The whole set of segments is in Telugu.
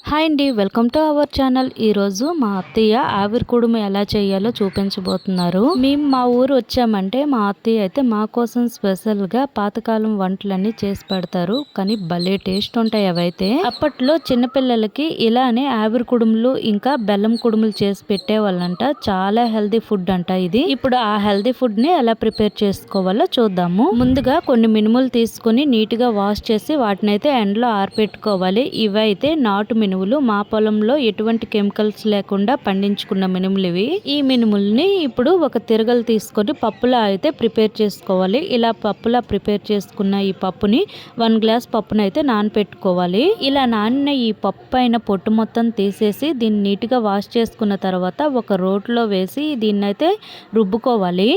హాయ్ అండి, వెల్కమ్ టు అవర్ ఛానల్. ఈరోజు మా అత్తయ్య ఆవిరి కుడుము ఎలా చేయాలో చూపించబోతున్నారు. మేము మా ఊరు వచ్చామంటే మా అత్తయ్య అయితే మా కోసం స్పెషల్గా పాతకాలం వంటలన్నీ చేసి పెడతారు. కానీ భలే టేస్ట్ ఉంటాయి అవైతే. అప్పట్లో చిన్నపిల్లలకి ఇలానే ఆవిరి కుడుములు ఇంకా బెల్లం కుడుములు చేసి పెట్టేవాళ్ళంట. చాలా హెల్దీ ఫుడ్ అంట ఇది. ఇప్పుడు ఆ హెల్దీ ఫుడ్ ని ఎలా ప్రిపేర్ చేసుకోవాలో చూద్దాము. ముందుగా కొన్ని మినుములు తీసుకుని నీట్ గా వాష్ చేసి వాటిని అయితే ఎండలో ఆరపెట్టుకోవాలి. ఇవైతే నాటు మినుములు, మా పొలంలో ఎటువంటి కెమికల్స్ లేకుండా పండించుకున్న మినుములు ఇవి. ఈ మినుముల్ని ఇప్పుడు ఒక తిరగలు తీసుకొని పప్పులా అయితే ప్రిపేర్ చేసుకోవాలి. ఇలా పప్పులా ప్రిపేర్ చేసుకున్న ఈ పప్పుని 1 గ్లాస్ పప్పును అయితే నానపెట్టుకోవాలి. ఇలా నానిన ఈ పప్పు పైన పొట్టు మొత్తం తీసేసి దీన్ని నీట్ గా వాష్ చేసుకున్న తర్వాత ఒక రోట్లో వేసి దీన్ని అయితే రుబ్బుకోవాలి.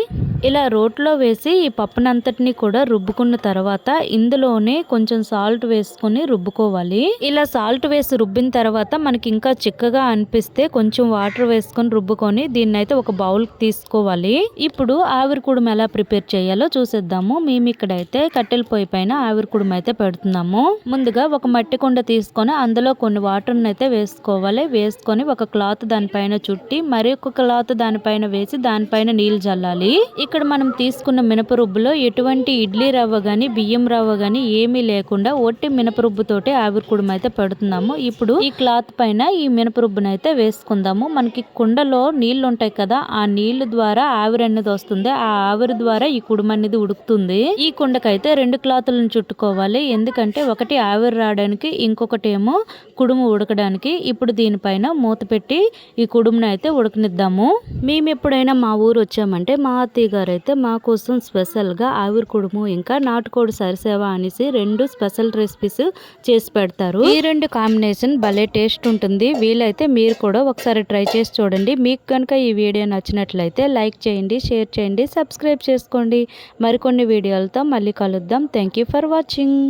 ఇలా రోట్లో వేసి ఈ పప్పునంతటిని కూడా రుబ్బుకున్న తర్వాత ఇందులోనే కొంచెం సాల్ట్ వేసుకొని రుబ్బుకోవాలి. ఇలా సాల్ట్ వేసి రుబ్బిన తర్వాత మనకి ఇంకా చిక్కగా అనిపిస్తే కొంచెం వాటర్ వేసుకొని రుబ్బుకొని దీన్ని అయితే ఒక బౌల్ తీసుకోవాలి. ఇప్పుడు ఆవిరి కుడుము ఎలా ప్రిపేర్ చేయాలో చూసేద్దాము. మేము ఇక్కడైతే కట్టెల పొయ్యి పైన ఆవిరి కుడుము అయితే పెడుతున్నాము. ముందుగా ఒక మట్టి కుండ తీసుకొని అందులో కొన్ని వాటర్ అయితే వేసుకోవాలి. వేసుకొని ఒక క్లాత్ దానిపైన చుట్టి మరి ఒక క్లాత్ దానిపైన వేసి దానిపైన నీళ్లు చల్లాలి. ఇక్కడ మనం తీసుకున్న మినపరుబ్బులో ఎటువంటి ఇడ్లీ రవ్వ గాని బియ్యం రవ్వ గాని ఏమీ లేకుండా ఒట్టి మినపరుబ్బుతోటి ఆవిరి కుడుము అయితే పెడుతున్నాము. ఇప్పుడు ఈ క్లాత్ పైన ఈ మినపరుబ్బును అయితే వేసుకుందాము. మనకి కుండలో నీళ్లు ఉంటాయి కదా, ఆ నీళ్లు ద్వారా ఆవిరి అనేది వస్తుంది. ఆ ఆవిరి ద్వారా ఈ కుడుము అనేది ఉడుకుతుంది. ఈ కుండకైతే 2 క్లాతులను చుట్టుకోవాలి. ఎందుకంటే ఒకటి ఆవిరి రావడానికి, ఇంకొకటి ఏమో కుడుము ఉడకడానికి. ఇప్పుడు దీనిపైన మూత పెట్టి ఈ కుడుమును అయితే ఉడకనిద్దాము. మేము ఎప్పుడైనా మా ఊరు వచ్చామంటే మా అత్తయ్య గారు అయితే మా కోసం స్పెషల్ గా ఆవిరి కుడుము ఇంకా నాటుకోడి సరిసేవ అనేసి 2 స్పెషల్ రెసిపీస్ చేసి పెడతారు. ఈ 2 కాంబినేషన్ భలే టేస్ట్ ఉంటుంది. వీలైతే మీరు కూడా ఒకసారి ట్రై చేసి చూడండి. మీకు కనుక ఈ వీడియో నచ్చినట్లయితే లైక్ చేయండి, షేర్ చేయండి, సబ్స్క్రైబ్ చేసుకోండి. మరికొన్ని వీడియోలతో మళ్ళీ కలుద్దాం. Thank you for watching.